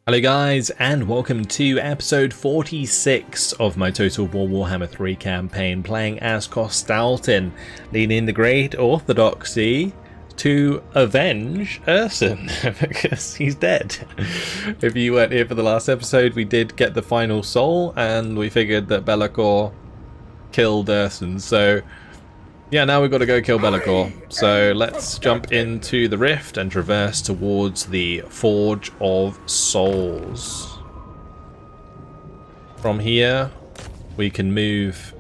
Hello guys, and welcome to episode 46 of my Total War Warhammer 3 campaign, playing as Kostaltyn, leading the Great Orthodoxy to avenge Ursun, because he's dead. If you weren't here for the last episode, we did get the final soul, and we figured that Be'lakor killed Ursun, so yeah, now we've got to go kill Be'lakor. So let's jump into the rift and traverse towards the Forge of Souls. From here, we can move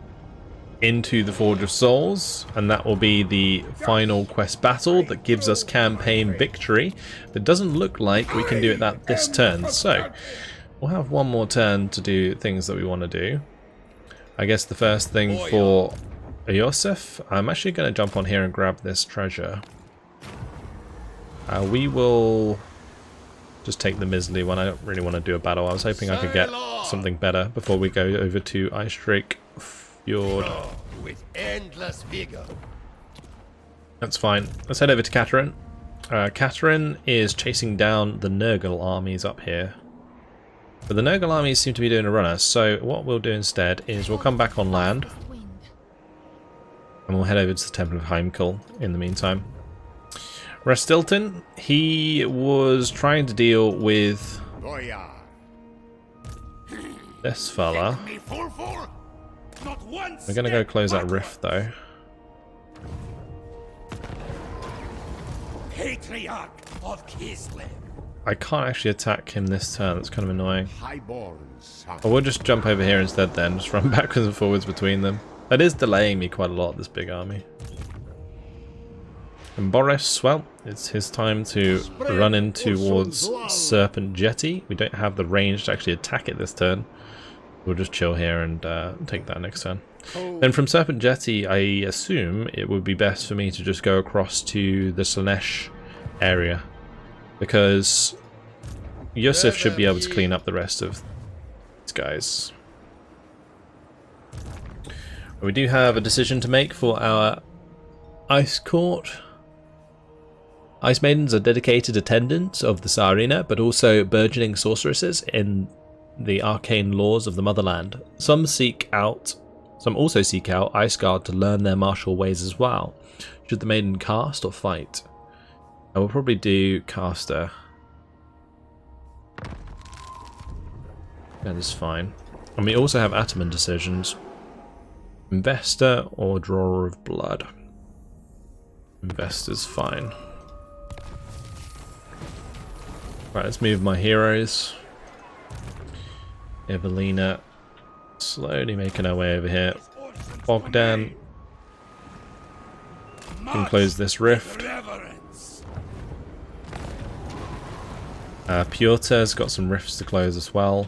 into the Forge of Souls, and that will be the final quest battle that gives us campaign victory. But it doesn't look like we can do it this turn, so we'll have one more turn to do things that we want to do. I guess the first thing for Yosef, I'm actually going to jump on here and grab this treasure. We will just take the Misley one. I don't really want to do a battle. I was hoping I could get something better before we go over to Ice Drake Fjord. With endless vigor. That's fine. Let's head over to Catherine. Catherine is chasing down the Nurgle armies up here. But the Nurgle armies seem to be doing a runner, so what we'll do instead is we'll come back on land. And we'll head over to the Temple of Heimkall in the meantime. Kostaltyn, he was trying to deal with this fella. We're going to go close that rift though. Patriarch of Kislev. I can't actually attack him this turn, that's kind of annoying. But we'll just jump over here instead then, just run backwards and forwards between them. That is delaying me quite a lot, this big army. And Boris, well, it's his time to run in towards Serpent Jetty. We don't have the range to actually attack it this turn. We'll just chill here and take that next turn. Then from Serpent Jetty, I assume it would be best for me to just go across to the Slaanesh area, because Yosef should be able to clean up the rest of these guys. We do have a decision to make for our Ice Court. Ice Maidens are dedicated attendants of the Tsarina, but also burgeoning sorceresses in the arcane laws of the motherland. Some also seek out Ice Guard to learn their martial ways as well. Should the maiden cast or fight? I will probably do caster. That is fine. And we also have Ataman decisions. Investor or Drawer of Blood? Investor's fine. Right, let's move my heroes. Evelina slowly making our way over here. Bogdan can close this rift. Pyotr's got some rifts to close as well.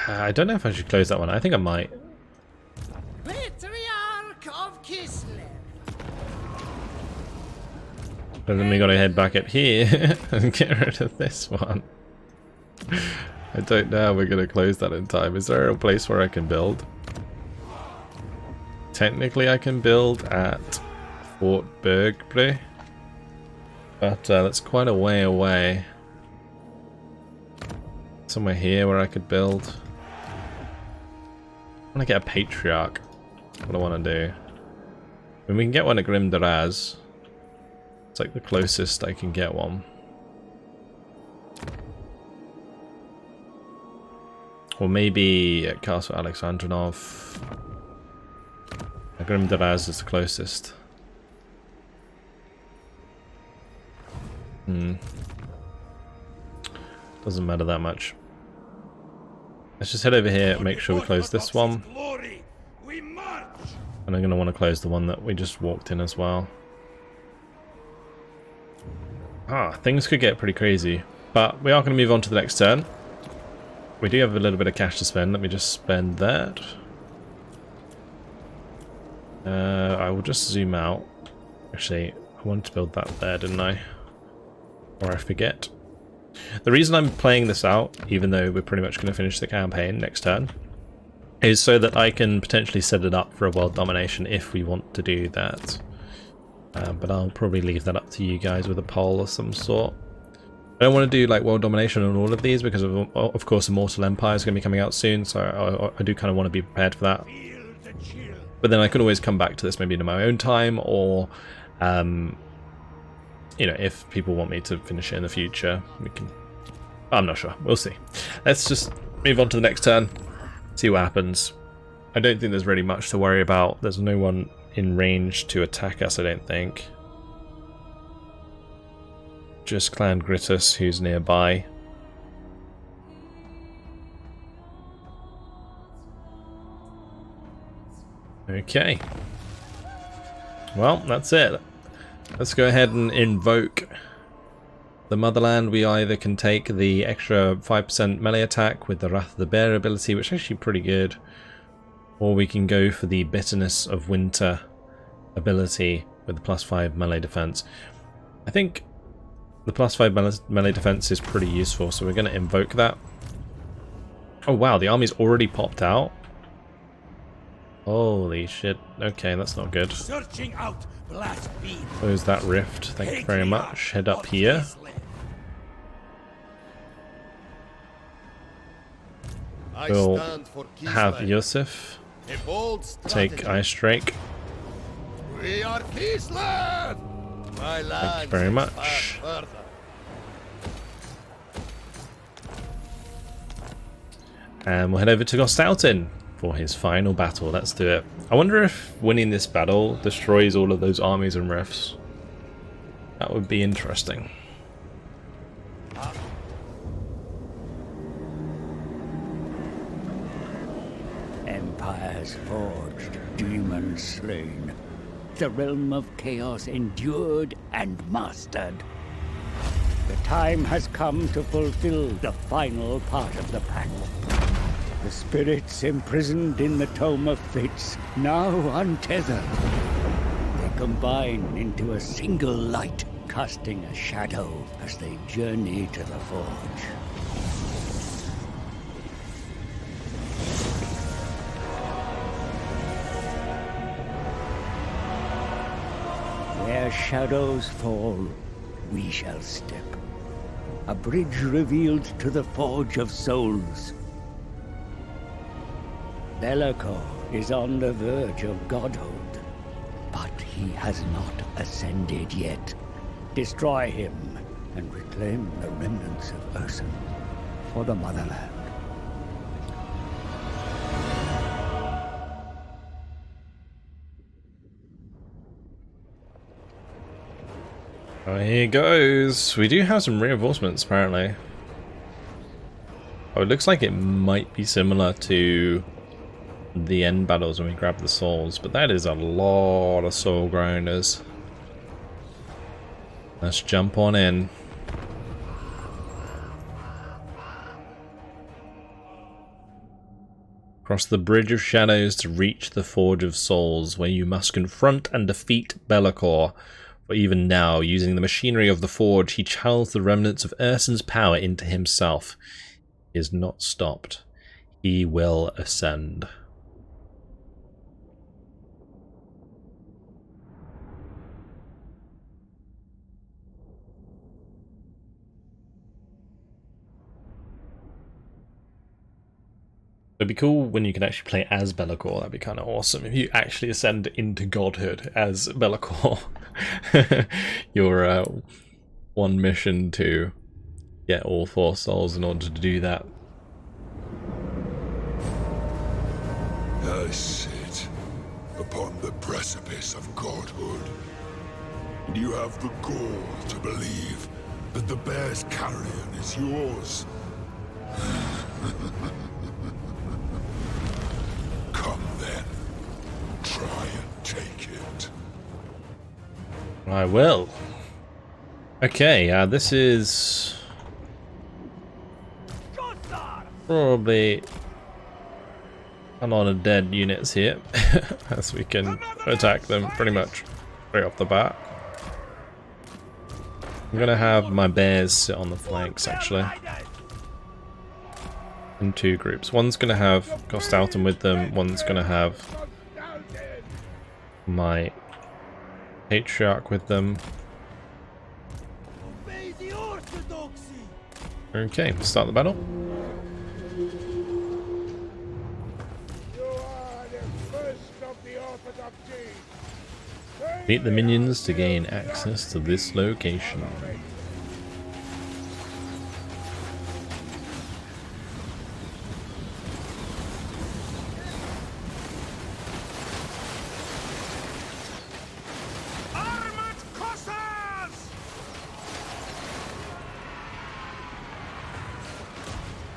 I don't know if I should close that one. I think I might. Patriarch of Kislev. But then we gotta head back up here and get rid of this one. I don't know how we're gonna close that in time. Is there a place where I can build? Technically I can build at Fort Bergbre, but that's quite a way away. Somewhere here where I could build. I want to get a Patriarch. That's what I want to do. I mean, we can get one at Grim Daraz. It's like the closest I can get one. Or maybe at Castle Alexandrinov. Grim Daraz is the closest. Doesn't matter that much. Let's just head over here, make sure we close this one. And I'm going to want to close the one that we just walked in as well. Things could get pretty crazy. But we are going to move on to the next turn. We do have a little bit of cash to spend. Let me just spend that. I will just zoom out. Actually, I wanted to build that there, didn't I? Or I forget. The reason I'm playing this out, even though we're pretty much going to finish the campaign next turn, is so that I can potentially set it up for a world domination if we want to do that. But I'll probably leave that up to you guys with a poll of some sort. I don't want to do like world domination on all of these because of course Immortal Empire is going to be coming out soon, so I do kind of want to be prepared for that. But then I can always come back to this maybe in my own time, or you know, if people want me to finish it in the future, we can. I'm not sure. We'll see. Let's just move on to the next turn, see what happens. I don't think there's really much to worry about. There's no one in range to attack us, I don't think. Just Clan Gritus, who's nearby. Okay. Well, that's it. Let's go ahead and invoke the Motherland. We either can take the extra 5% melee attack with the Wrath of the Bear ability, which is actually pretty good, or we can go for the Bitterness of Winter ability with the +5 melee defense. I think the +5 melee defense is pretty useful, so we're going to invoke that. Oh wow, the army's already popped out. Holy shit. Okay, that's not good. Searching out blaspheme. Close that rift. Thank you very much. Head up here. We'll have Yusuf take Ice Drake. We are Kislev. My land. Thank you very much. And we'll head over to Kostaltyn for his final battle. Let's do it. I wonder if winning this battle destroys all of those armies and rifts. That would be interesting. Empires forged, demons slain. The realm of chaos endured and mastered. The time has come to fulfill the final part of the pact. The spirits imprisoned in the Tome of Fates, now untethered. They combine into a single light, casting a shadow as they journey to the Forge. Where shadows fall, we shall step. A bridge revealed to the Forge of Souls. Belakor is on the verge of godhood, but he has not ascended yet. Destroy him and reclaim the remnants of Ursun for the Motherland. Oh, here goes. We do have some reinforcements, apparently. Oh, it looks like it might be similar to the end battles when we grab the souls, but that is a lot of soul grinders. Let's jump on in. Cross the Bridge of Shadows to reach the Forge of Souls, where you must confront and defeat Belakor. For even now, using the machinery of the Forge, he channels the remnants of Ursun's power into himself. He is not stopped. He will ascend. It'd be cool when you can actually play as Belakor. That'd be kind of awesome if you actually ascend into godhood as Belakor. Your one mission to get all 4 souls in order to do that. I sit upon the precipice of godhood. You have the gall to believe that the bear's carrion is yours. Come then, try and take it. I will. Okay, this is probably a lot of dead units here, as we can attack them pretty much straight off the bat. I'm gonna have my bears sit on the flanks, actually. In 2 groups. One's gonna have Kostaltyn with them, one's gonna have my Patriarch with them. Obey the Orthodoxy. Okay, start the battle. You are the first of the Orthodoxy. Meet the minions to gain access to this location. Armored Cossacks!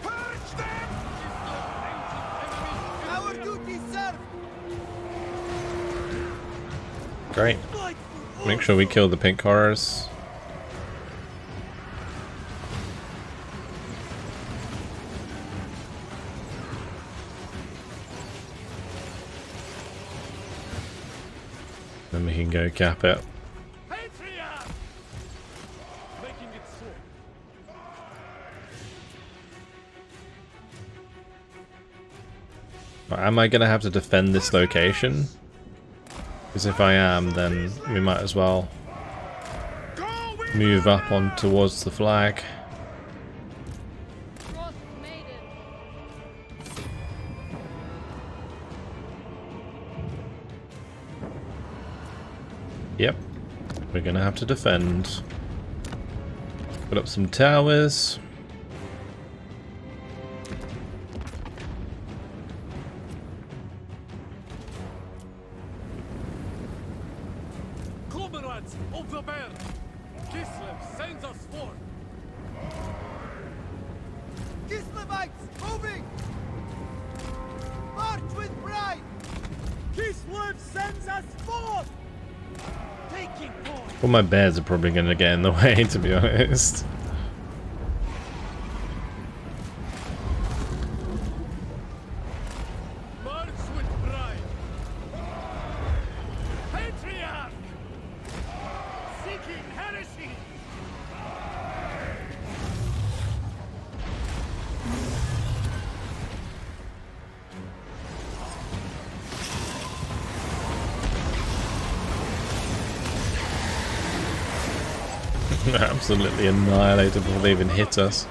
Purge them! Our duty, sir! Great. Make sure we kill the pink horrors. Then we can go cap it. Patriot! Making it so. But am I gonna have to defend this location? Because if I am, then we might as well move up on towards the flag. Yep, we're gonna have to defend. Put up some towers. Comrades of the bear! Kislev sends us forth! Kislevites, moving! March with pride! Kislev sends us forth! Taking forth! Well, my bears are probably gonna get in the way, to be honest. March with pride! Patriarch! Seeking heresy! Absolutely annihilated before they even hit us.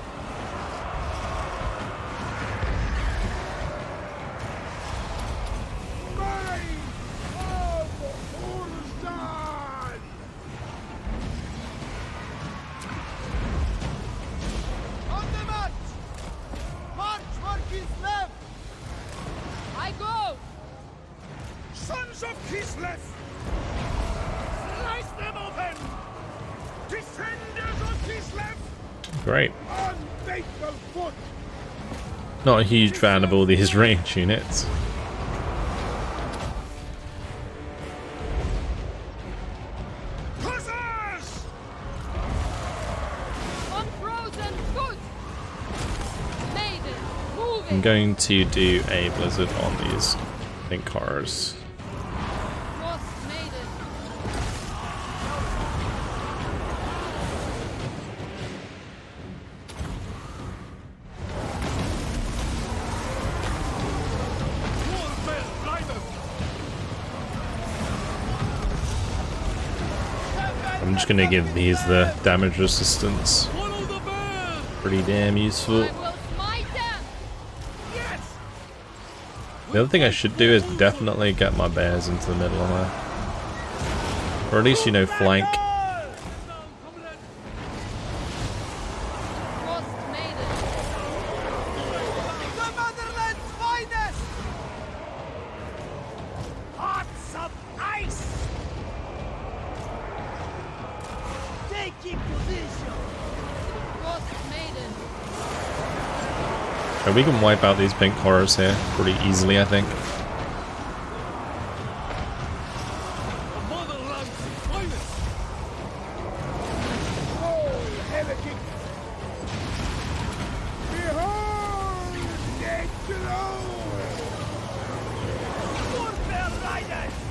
On the march! March for Kislev! I go! Sons of Kislev! Slice them open! Defenders of Kislev! Great. Unfaithful foot! Not a huge fan of all these range units. Hussars! Unfrozen goods! Maiden, moving! I'm going to do a blizzard on these pink horrors. Frost maiden! I'm just gonna give these the damage resistance. Pretty damn useful. The other thing I should do is definitely get my bears into the middle of there. Or at least, you know, flank. And we can wipe out these pink horrors here pretty easily, I think.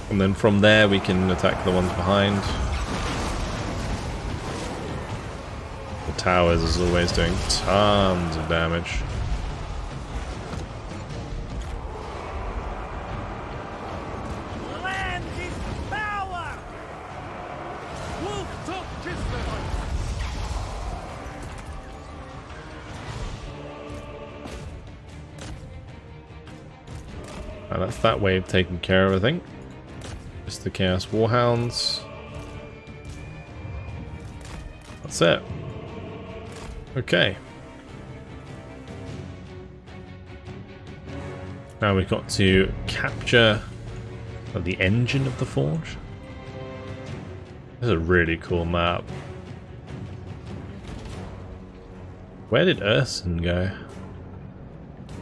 And then from there we can attack the ones behind. The towers, as always, doing tons of damage. Land is power! Wolf top Kislev! Now that's that wave taken care of, I think. Just the Chaos Warhounds. That's it. Okay. Now we've got to capture the engine of the forge. This is a really cool map. Where did Ursun go?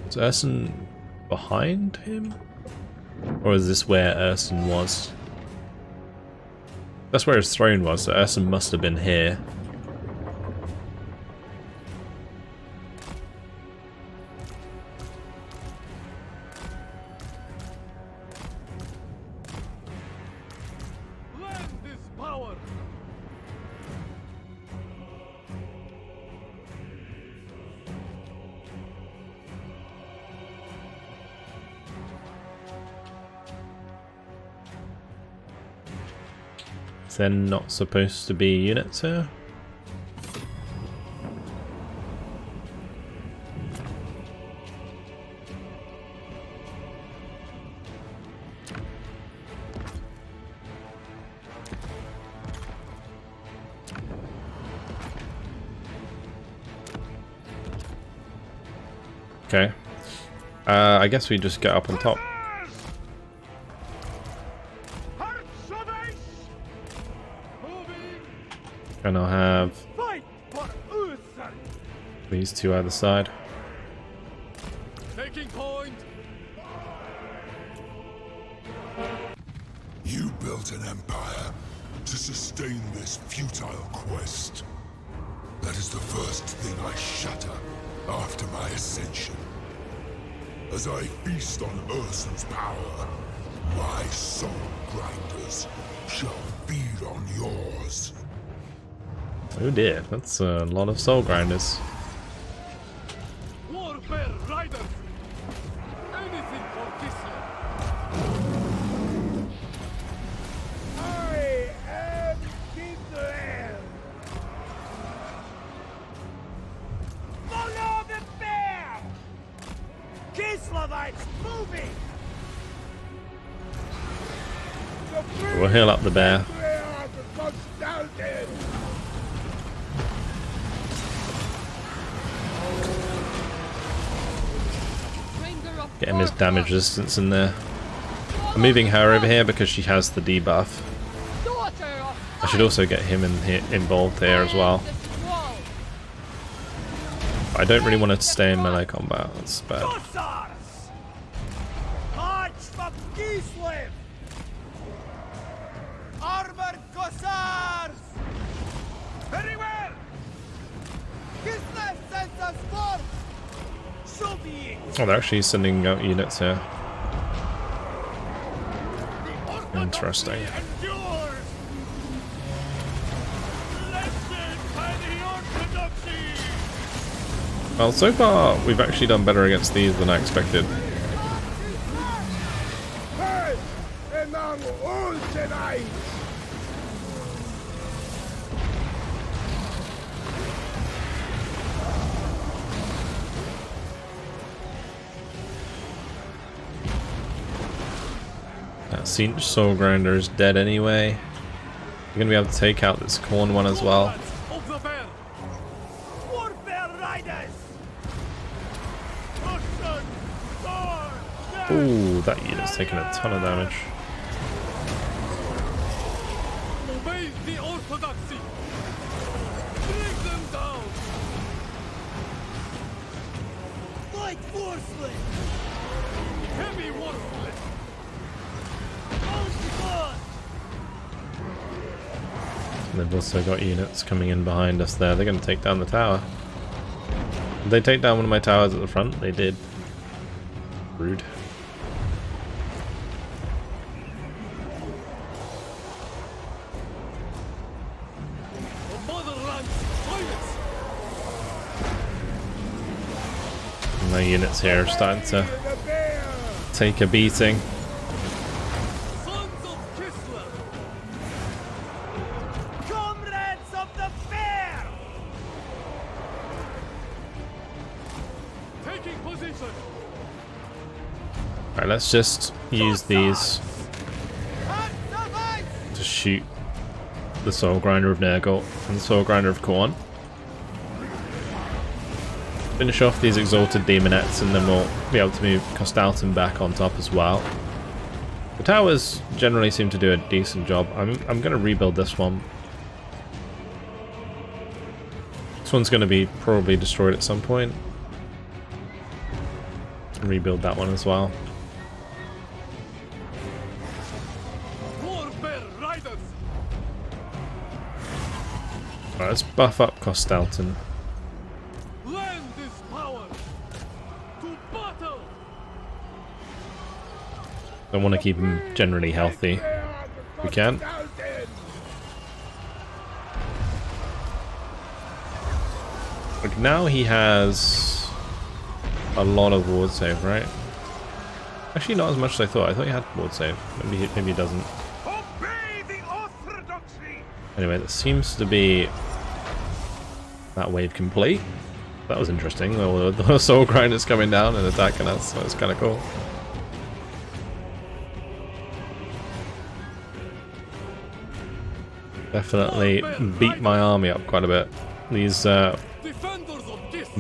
Is Ursun behind him? Or is this where Ursun was? That's where his throne was, so Ursun must have been here. Is there not supposed to be units here? Okay. I guess we just get up on top. And I'll have these two either side. Taking point. You built an empire to sustain this futile quest. That is the first thing I shatter after my ascension. As I feast on Ursun's power, my soul grinders shall feed on yours. Oh dear, that's a lot of soul grinders. Warfare riders. Anything for Kislev. I am Kislev. Follow the bear. Kislevites moving. We'll heal up the bear. Kostaltyn. Get him his damage resistance in there. I'm moving her over here because she has the debuff. I should also get him involved here as well. I don't really want to stay in melee combat, that's bad. March from Kislev. Armored Cossars. Very well. Kislev sends us forth. So be it. Oh, they're actually sending out units here. Interesting. Endures. Blessed by the Orthodoxy. Well, so far we've actually done better against these than I expected. Heard among all tonight. That Cinch Soul Grinder is dead anyway. You're gonna be able to take out this corn one as well. Of the bear. Warfare riders. Ursun, sword, Ooh, that unit's taking a ton of damage. obey the Orthodoxy. Bring them down. Light forcelet. Heavy warflet. And they've also got units coming in behind us there. They're going to take down the tower. Did they take down one of my towers at the front? They did. Rude. And my units here are starting to take a beating. Sons of Kislev. Comrades of the bear. Taking position. Alright, let's just use these to shoot the Soul Grinder of Nurgle and the Soul Grinder of Khorne. Finish off these Exalted Demonettes and then we'll be able to move Kostaltyn back on top as well. The towers generally seem to do a decent job. I'm going to rebuild this one. This one's going to be probably destroyed at some point. And rebuild that one as well. Alright, let's buff up Kostaltyn. I want to keep him generally healthy. If we can. Like now he has a lot of ward save, right? Actually, not as much as I thought. I thought he had ward save. Maybe he doesn't. Anyway, that seems to be that wave complete. That was interesting. The Soul Grinder's coming down and attacking us. So it's kind of cool. Definitely beat my army up quite a bit. These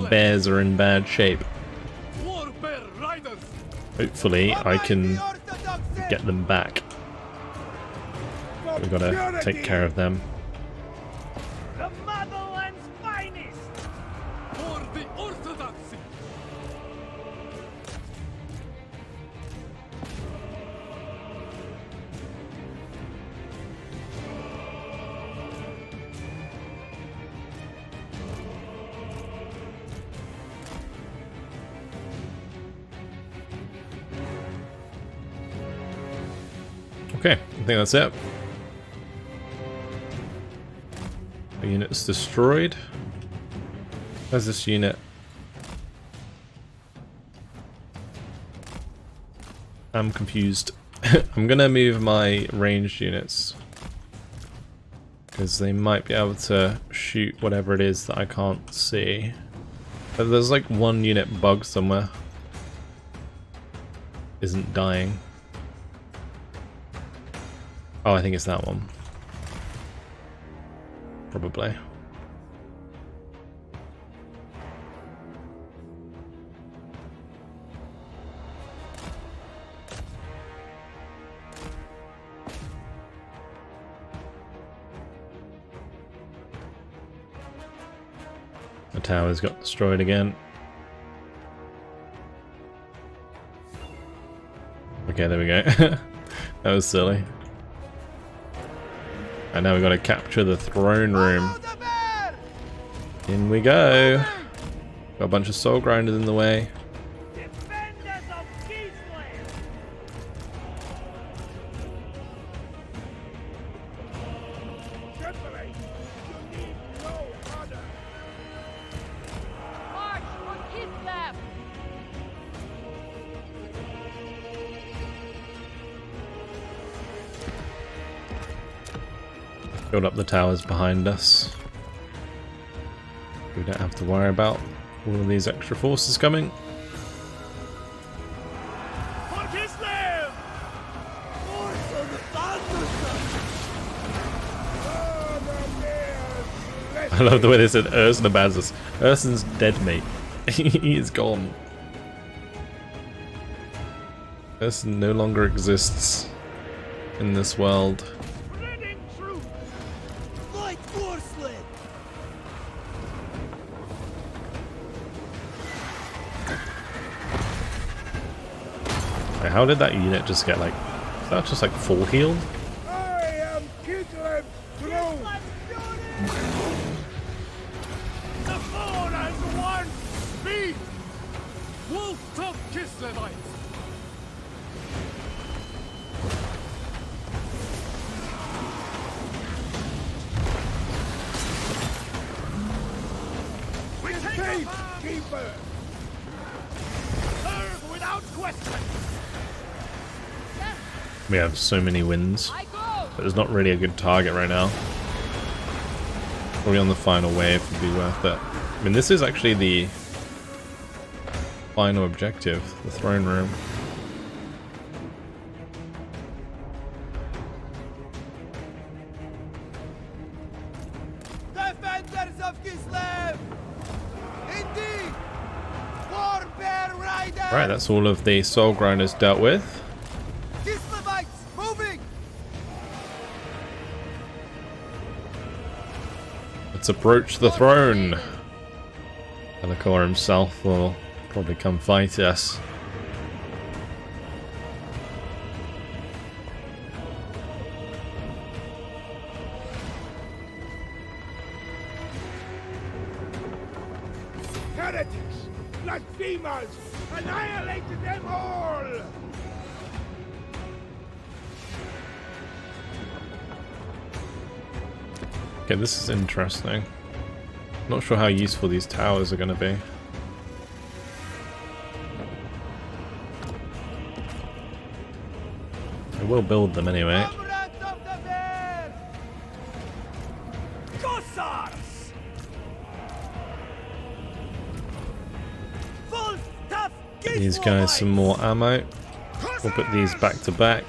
bears are in bad shape. Hopefully I can get them back. We've got to take care of them. The motherland's finest for the Orthodoxy. Okay, I think that's it. The unit's destroyed. Where's this unit? I'm confused. I'm gonna move my ranged units because they might be able to shoot whatever it is that I can't see. But there's like one unit bug somewhere. Isn't dying. Oh, I think it's that one. Probably. The towers got destroyed again. Okay, there we go. That was silly. And now we've got to capture the throne room. In we go. Got a bunch of soul grinders in the way. Defenders of Kislev. Separate. You need no order. March on Kislev! Build up the towers behind us. We don't have to worry about all of these extra forces coming. For Kislev! Ursun the thunderstorm! I love the way they said Ursun abandons us. Ursun's dead, mate. He is gone. Ursun no longer exists in this world. Spreading truth! Like Forcelet! Wait, how did that unit just get like... Is that just like full healed? I am Kislev True! The four as one! Speed! Wolf of Kislevites! We take Keeper! Serve without question! We have so many wins. I go! But there's not really a good target right now. Probably on the final wave would be worth it. I mean, this is actually the final objective, the throne room. Right, that's all of the soul grinders dealt with. Kislevites moving. Let's approach the throne. Be'lakor himself will probably come fight us. Heretics, blasphemers, annihilated them all. Okay, this is interesting. Not sure how useful these towers are going to be. I will build them anyway. Comrades of the bear. Cossars. Full tough These guys some more ammo. We'll put these back to back.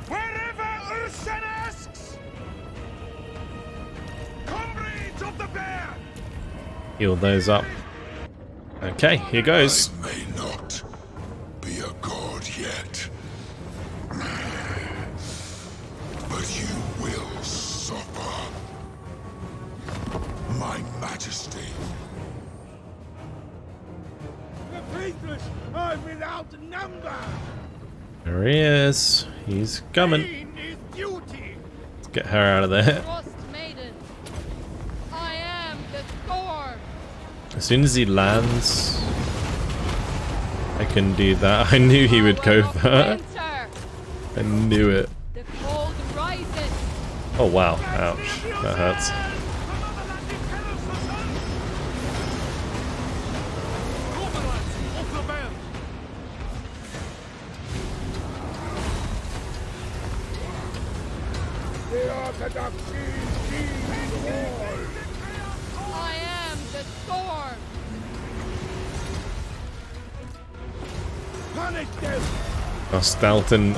Wherever Ursun asks. Comrades of the bear. Heal those up. Okay, here goes. I may not be a god yet, but you will suffer. My majesty. The faithless are without number. There he is. He's coming. Pain is duty. Let's get her out of there. Frost Maiden. I am the storm. As soon as he lands, I can do that. I knew he would go for her. Winter. I knew it. The cold rises. Oh wow, ouch. That hurts. The Orthodoxy is all. I am the storm. Punish them. Kostaltyn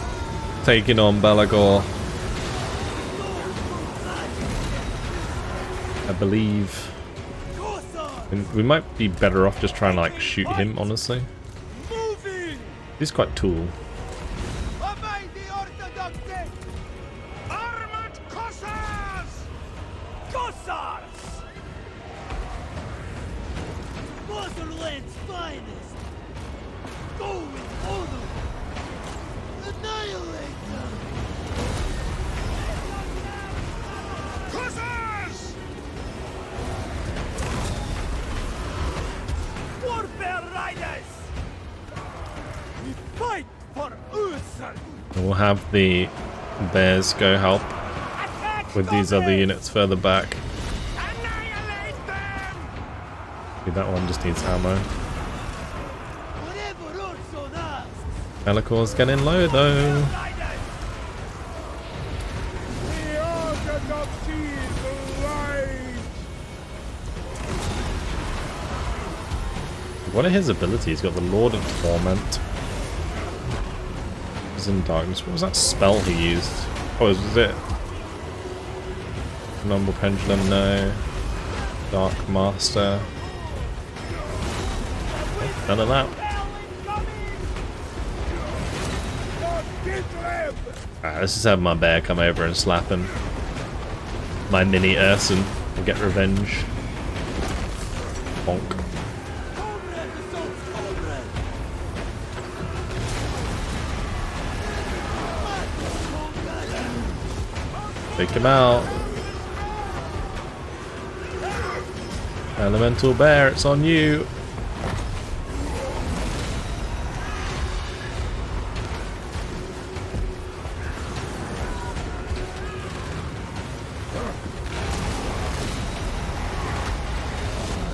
taking on Be'lakor. I believe. And we might be better off just trying to like shoot him, honestly. Moving. He's quite tool. Obey the Orthodoxy. Armored Cossars. Cossars. Motherland's finest. Go with honor. Annihilate them. Cossars. Warfare riders. We fight for Ursun. And we'll have the bears go help Attack with these other comrades. units further back. Annihilate them. Dude, that one just needs ammo. Whatever Ursun asks. Be'lakor's getting low though. Riders. The Orthodoxy is alive. What are his abilities? He's got the Lord of Torment. He's in darkness. What was that spell he used? Oh, was it? Number Pendulum, no. Dark Master. None of that. Alright, let's just have my bear come over and slap him. My mini Ursun and get revenge. Bonk. Take him out. Elemental Bear, it's on you.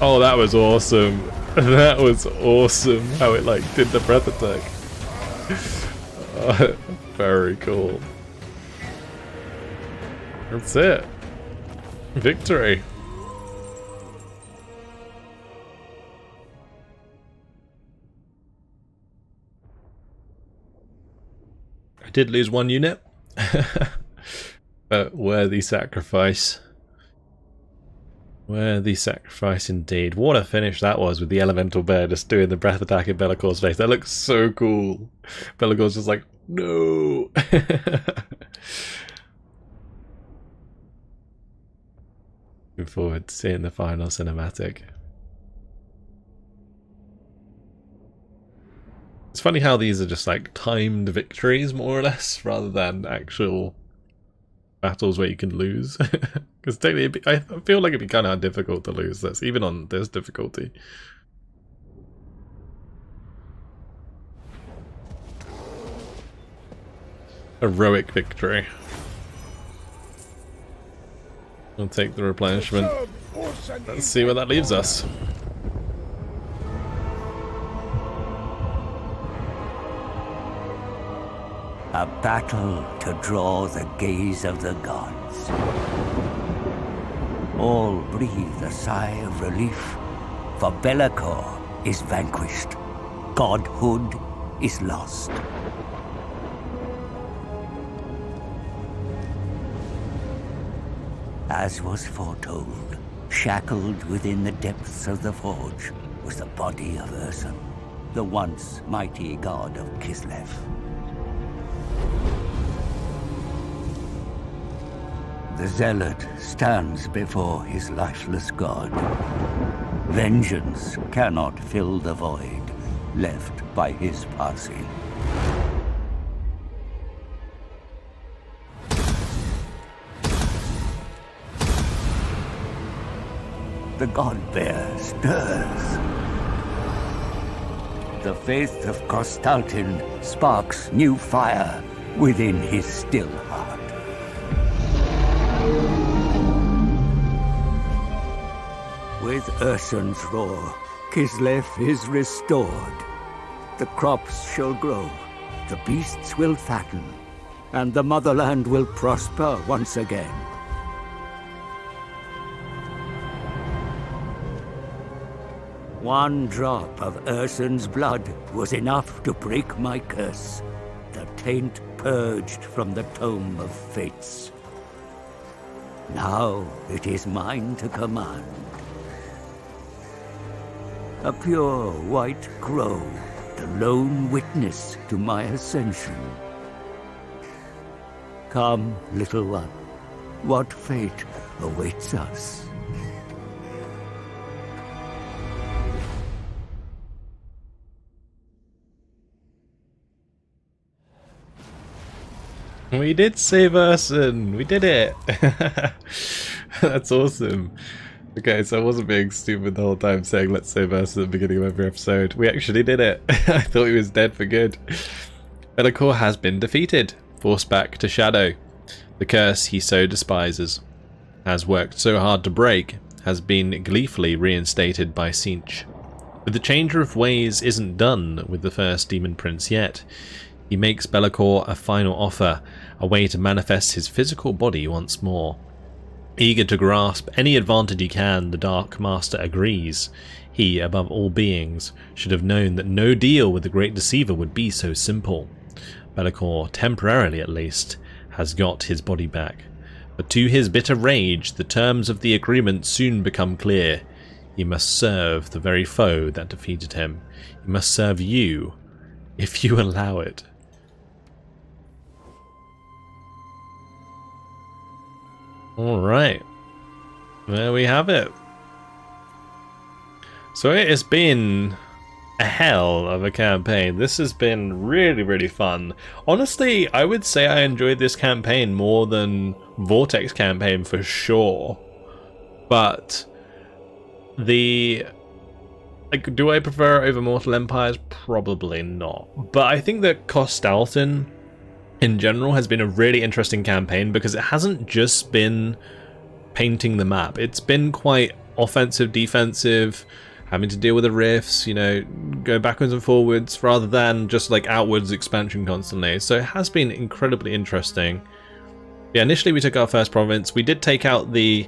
Oh, that was awesome. That was awesome how it like did the breath attack. Very cool. That's it. Victory. I did lose one unit, but worthy sacrifice. Worthy sacrifice indeed. What a finish that was with the elemental bear just doing the breath attack in Bellacor's face. That looks so cool. Bellacor's just like, no. Looking forward to seeing the final cinematic. It's funny how these are just like timed victories, more or less, rather than actual battles where you can lose. Because technically, I feel like it'd be kind of difficult to lose this, even on this difficulty. Heroic victory. We'll take the replenishment. Let's see where that leaves us. A battle to draw the gaze of the gods. All breathe a sigh of relief, for Be'lakor is vanquished. Godhood is lost. As was foretold, shackled within the depths of the forge was the body of Ursun, the once mighty god of Kislev. The zealot stands before his lifeless god. Vengeance cannot fill the void left by his passing. The god bear stirs. The faith of Kostaltyn sparks new fire within his still heart. With Ursun's roar, Kislev is restored. The crops shall grow, the beasts will fatten, and the motherland will prosper once again. One drop of Ursun's blood was enough to break my curse, the taint purged from the tome of fates. Now it is mine to command. A pure white crow, the lone witness to my ascension. Come, little one, what fate awaits us? We did save Ursun! We did it! That's awesome. Okay, so I wasn't being stupid the whole time saying let's save Ursun at the beginning of every episode. We actually did it. I thought he was dead for good. Be'lakor has been defeated, forced back to shadow. The curse he so despises, has worked so hard to break, has been gleefully reinstated by Tzeentch. But the changer of ways isn't done with the first demon prince yet. He makes Be'lakor a final offer, a way to manifest his physical body once more. Eager to grasp any advantage he can, the Dark Master agrees. He, above all beings, should have known that no deal with the Great Deceiver would be so simple. Be'lakor, temporarily at least, has got his body back. But to his bitter rage, the terms of the agreement soon become clear. He must serve the very foe that defeated him. He must serve you, if you allow it. Alright, there we have it. So it has been a hell of a campaign. This has been really, really fun. Honestly, I would say I enjoyed this campaign more than Vortex campaign for sure. But do I prefer it over Mortal Empires? Probably not. But I think that Kostaltyn in general has been a really interesting campaign because it hasn't just been painting the map. It's been quite offensive, defensive, having to deal with the rifts, you know, go backwards and forwards rather than just like outwards expansion constantly. So it has been incredibly interesting. Yeah, initially we took our first province. We did take out the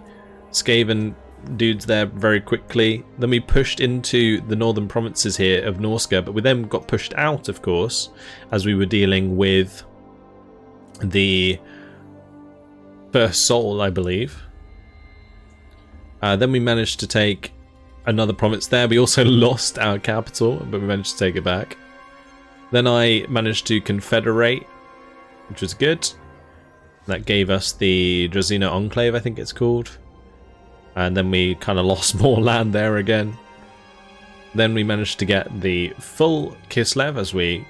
Skaven dudes there very quickly. Then we pushed into the northern provinces here of Norska, but we then got pushed out, of course, as we were dealing with the First Soul, I believe. Then we managed to take another province there. We also lost our capital, but we managed to take it back. Then I managed to confederate, which was good. That gave us the Drazina Enclave, I think it's called. And then we kind of lost more land there again. Then we managed to get the full Kislev as we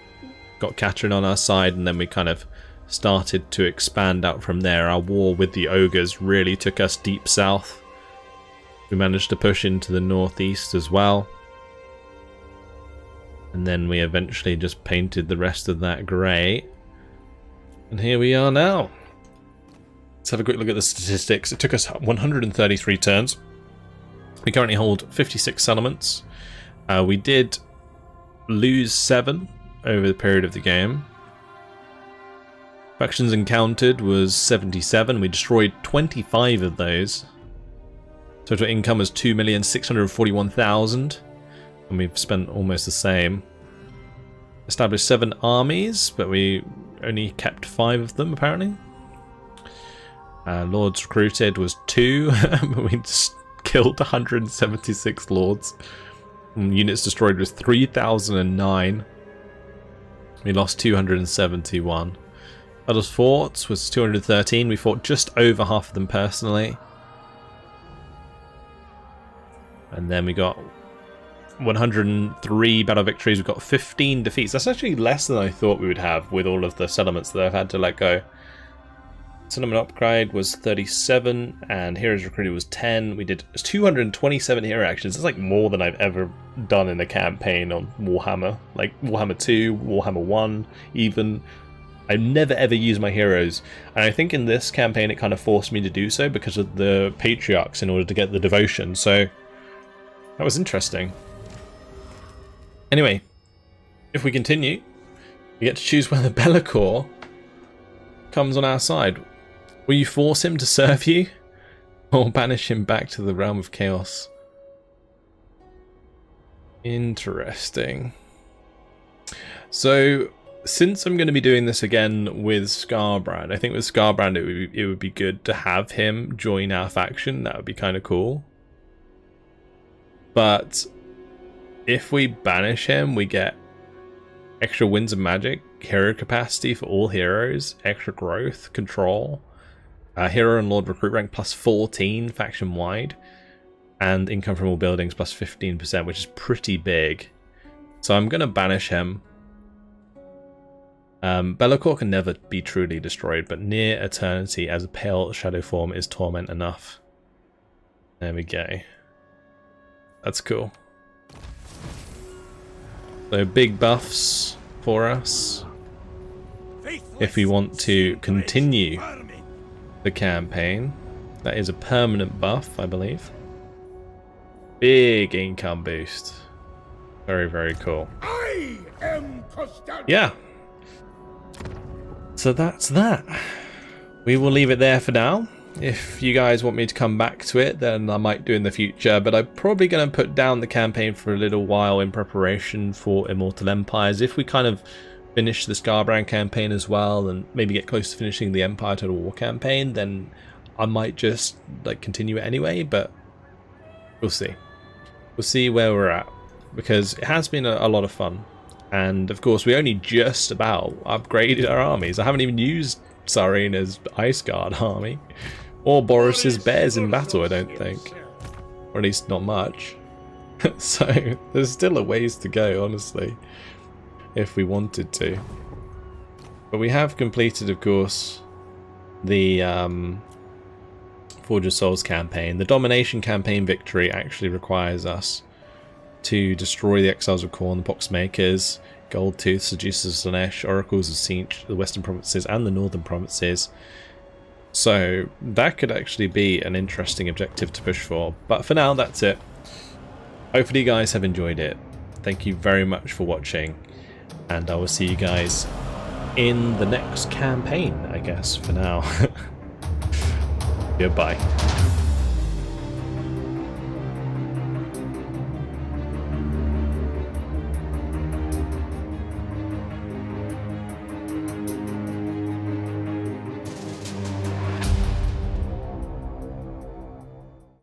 got Katrin on our side, and then we kind of started to expand out from there. Our war with the ogres really took us deep south. We managed to push into the northeast as well. And then we eventually just painted the rest of that grey. And here we are now. Let's have a quick look at the statistics. It took us 133 turns. We currently hold 56 settlements. We did lose 7 over the period of the game. Factions encountered was 77. We destroyed 25 of those. Total income was 2,641,000. And we've spent almost the same. Established 7 armies, but we only kept 5 of them apparently. Lords recruited was 2, but we just killed 176 lords. And units destroyed was 3,009. We lost 271. Battles fought was 213. We fought just over half of them personally. And then we got 103 battle victories. We've got 15 defeats. That's actually less than I thought we would have with all of the settlements that I've had to let go. Settlement upgrade was 37 and heroes recruited was 10. We did 227 hero actions. That's like more than I've ever done in a campaign on Warhammer. Like Warhammer 2, Warhammer 1 even. I've never ever used my heroes, and I think in this campaign it kind of forced me to do so because of the patriarchs in order to get the devotion, so that was interesting. Anyway, if we continue, we get to choose whether Be'lakor comes on our side. Will you force him to serve you, or banish him back to the realm of chaos? Interesting. So, since I'm going to be doing this again with Skarbrand, I think with Skarbrand it would be good to have him join our faction. That would be kind of cool. But if we banish him, we get extra winds of magic, hero capacity for all heroes, extra growth, control, hero and lord recruit rank plus 14 faction wide, and income from all buildings plus 15%, which is pretty big. So I'm going to banish him. Be'lakor can never be truly destroyed, but near eternity as a pale shadow form is torment enough. There we go. That's cool. So big buffs for us if we want to continue the campaign. That is a permanent buff, I believe. Big income boost. Very, very cool. I am Kostaltyn. Yeah. So that's that. We will leave it there for now. If you guys want me to come back to it, then I might do in the future, but I'm probably going to put down the campaign for a little while in preparation for Immortal Empires. If we kind of finish the Skarbrand campaign as well, and maybe get close to finishing the Empire Total War campaign, then I might just like continue it anyway, but we'll see. We'll see where we're at, because it has been a lot of fun. And of course, we only just about upgraded our armies. I haven't even used Tsarina's Ice Guard army, or Boris's Bears in battle, I don't think. Or at least not much. So there's still a ways to go, honestly, if we wanted to. But we have completed, of course, the Forge of Souls campaign. The Domination campaign victory actually requires us to destroy the Exiles of Khorne, the Poxmakers, Goldtooth, Seducers of Slaanesh, Oracles of Tzeentch, the Western Provinces and the Northern Provinces. So that could actually be an interesting objective to push for. But for now, that's it. Hopefully you guys have enjoyed it. Thank you very much for watching, and I will see you guys in the next campaign, I guess, for now. Goodbye.